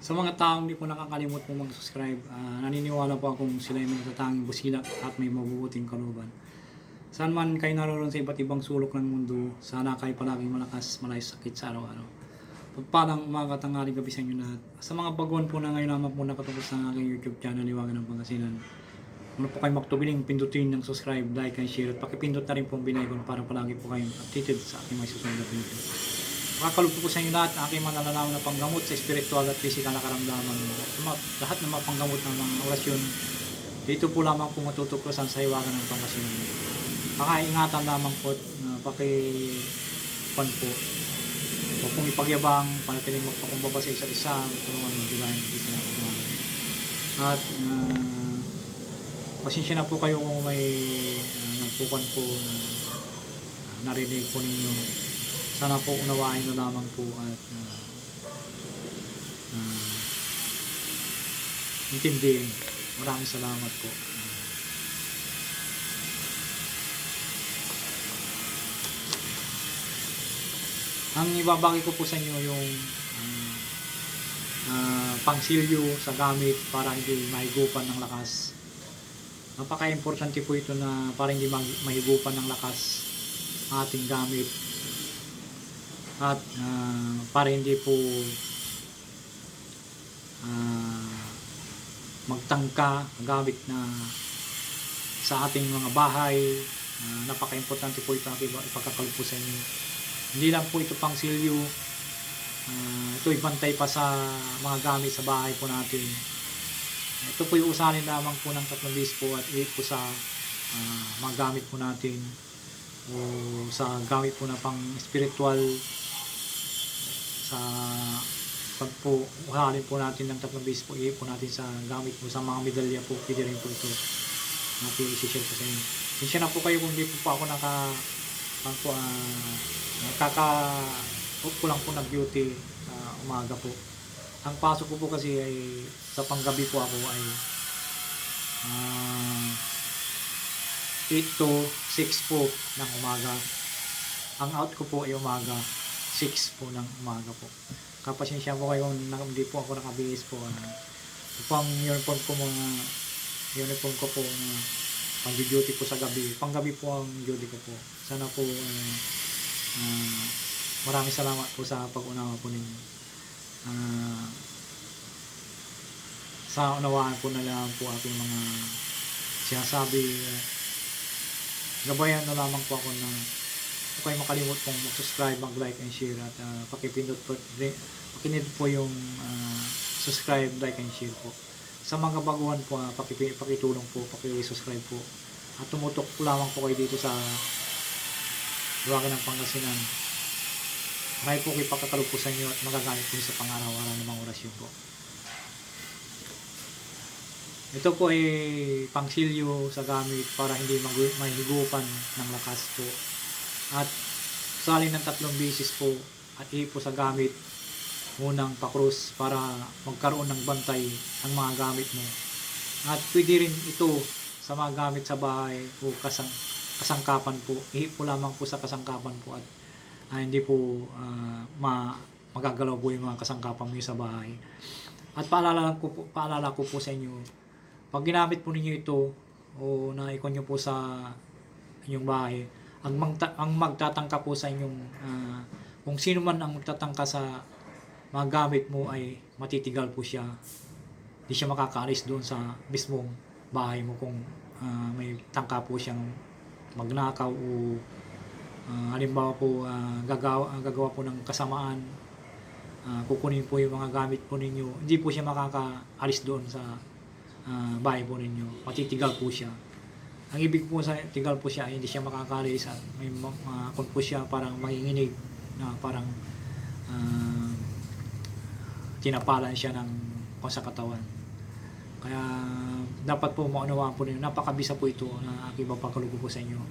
Sa mga taong di po nakakalimot po mag-subscribe, naniniwala po akong sila ay may natatanging busilak at may mabubuting kalooban. Saan man kayo naroon sa iba't ibang sulok ng mundo, sana kayo palaging malakas, malay sakit sa araw-araw. Pagpalang umaga, tanghali, gabi sa inyo lahat. Sa mga baguhan po na ngayon naman po nakatapos ng aking YouTube channel, Liwangan ng Pangasinan. Muna po kayo magtubiling pindutin ng subscribe, like, and share. At pakipindot na rin po ang binaygon para palagi po kayong updated sa aking may susunod na video. Makakalog po sa inyo lahat ang aking mananalaman na panggamot sa spiritual at physical na karamdaman. Lahat ng mga panggamot ng mga orasyon, dito po lamang po matutuklasan sa Liwangan ng Pangasinan. Pakaingatan lamang po na pakipan po. Huwag pong ipagyabang, panatiling magpakumbaba sa isa't isa, tulungan ng bilahin dito na kumain. At pasensya na po kayo kung may nagpukan po na narinig po ninyo. Sana po unawain na lamang po at intindihin. Maraming salamat po. Ang ibabagi ko po sa inyo yung pangsilyo sa gamit para hindi mahigupan ng lakas. Napaka-importante po ito na para hindi mahigupan ng lakas ang ating gamit at para hindi po magtangka ang gamit na sa ating mga bahay. Napaka-importante po ito ang ipagkakalog po sa inyo. Hindi lang po ito pang silyo, ito ibantay pa sa mga gamit sa bahay po natin. Ito po yung usanin lamang po ng 3 beses po at 8 po sa mga gamit po natin o sa gamit po na pang spiritual. Sa pag po usanin po natin ng 3 beses po, 8 po natin sa gamit po sa mga medalya po, pwede rin po ito natin isi-share po sa inyo. Sinsya na po kayo kung hindi po ako ko lang po nag-beauty umaga po. Ang pasok ko po kasi ay sa panggabi po ako ay 8 to 6 po ng umaga. Ang out ko po ay umaga 6 po ng umaga po. Kapasensya po kayo kung hindi po ako nakabihis po. Ito po ang uniform ko po pang-duty po sa gabi. Panggabi po ang duty ko po. Sana po maraming salamat po sa pag-unawa po ninyo. Sa unawaan po na lang po aking mga sinasabi. Gabayan na lamang po ako na huwag kayo makalimot pong mag-subscribe, mag-like and share at pakipindot po yung subscribe, like and share po. Sa mga baguhan po, pakitulong po, pakisubscribe po. At tumutok po lamang po kayo dito sa Liwangan ng Pangasinan. Marami po kayo pagkakalog po sa inyo at magagamit po sa pang-araw-araw ng mga orasyon po. Ito po ay pangsilyo sa gamit para hindi mahigupan ng lakas po. At salin ng 3 beses po at po sa gamit unang pakrus para magkaroon ng bantay ang mga gamit mo. At pwede rin ito sa mga gamit sa bahay o kasangkapan po. Po lamang po sa kasangkapan po at hindi po magagalaw po yung mga kasangkapan mo sa bahay. At paalala ko po sa inyo, pag ginamit po ninyo ito o naikon nyo po sa inyong bahay, ang magtatangka po sa inyong kung sino man ang magtatangka sa mga gamit mo ay matitigal po siya. Hindi siya makakaalis doon sa mismong bahay mo kung may tangka po siyang magnakaw o halimbawa po gagawa po ng kasamaan, kukunin po yung mga gamit po ninyo, hindi po siya makakaalis doon sa bahay po ninyo, matitigal po siya. Ang ibig po sa tigal po siya ay hindi siya makakaalis at may kung po siya parang manginginig na parang tinapalan siya ng sa katawan. Kaya dapat po maunawaan po ninyo, napakabisa po ito na aking papakalugo po sa inyo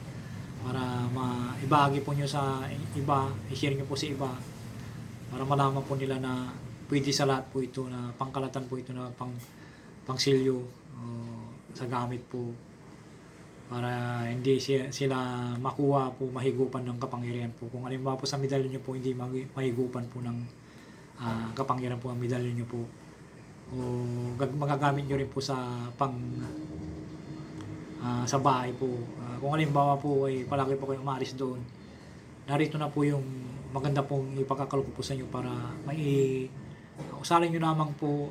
para maibahagi po nyo sa iba, i-share nyo po sa iba para malaman po nila na pwede sa lahat po ito, na pangkalatan po ito na pangsilyo sa gamit po para hindi sila makuha po mahigupan ng kapangyarihan po. Kung halimbawa po sa medalyon nyo po hindi mahigupan po ng kapangyarihan po ang medalyon nyo po, o magagamit nyo rin po sa sa bahay po. Kung halimbawa po ay palagi po kayo umalis doon, narito na po yung maganda pong ipakakaloko po sa inyo para usalin nyo lamang po,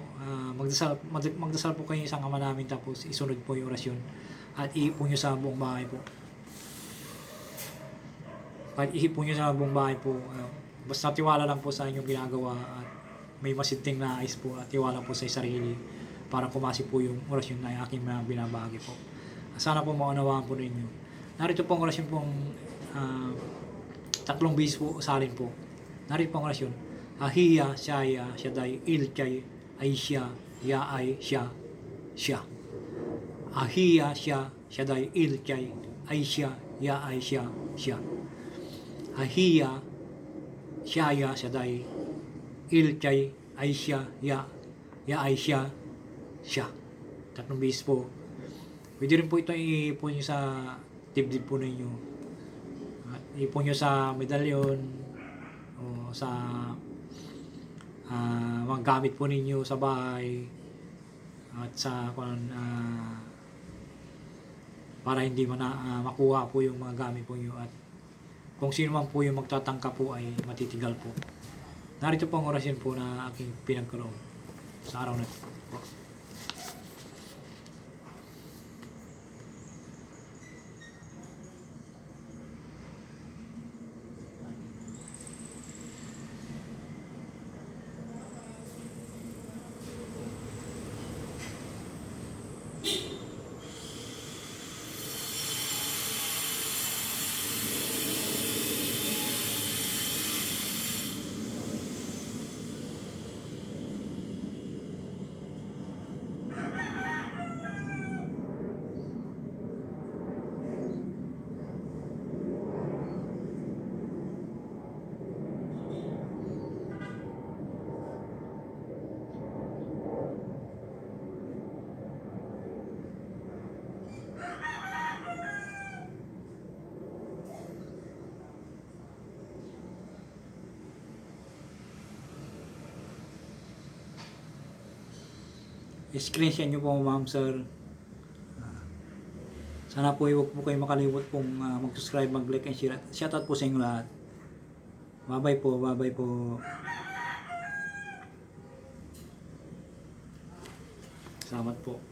magdasal po kayo isang Ama Namin, tapos isunod po yung orasyon at iipon nyo sa buong bahay po. Kahit iipon nyo sa buong bahay po, basta tiwala lang po sa inyong ginagawa at may masinting nais po at tiwala po sa sarili para kumasi po yung orasyon na aking binabahagi po. Sana po maunawaan po ninyo. Narito po ang orasyon pong 3 beses po usalin po. Narito po ang orasyon. Ahiya, Shaya, Shaddai, Ilchay, Aisha, Yaay, Sha. Ahiya, Sha, Shaddai, Ilchay, Aisha, Yaay, Sha. Ahiya, Shaya, Shaddai, Ilchay, Aisha, Yaay, Sha. 3 beses po. Pwede rin po ito iipon nyo sa dibdib po ninyo. At ipon nyo sa medalyon o sa mga gamit po ninyo sa bahay at sa para hindi makuha po yung mga gamit po nyo, at kung sino man po yung magtatangka po ay matitigal po. Narito po ang orasyon po na aking pinagkaroon sa araw na ito. I-screenshot nyo po, ma'am, sir. Sana po huwag po kayo makalimot pong mag-subscribe, mag-like, and share. Shoutout po sa inyo lahat. Bye-bye po, bye-bye po. Salamat po.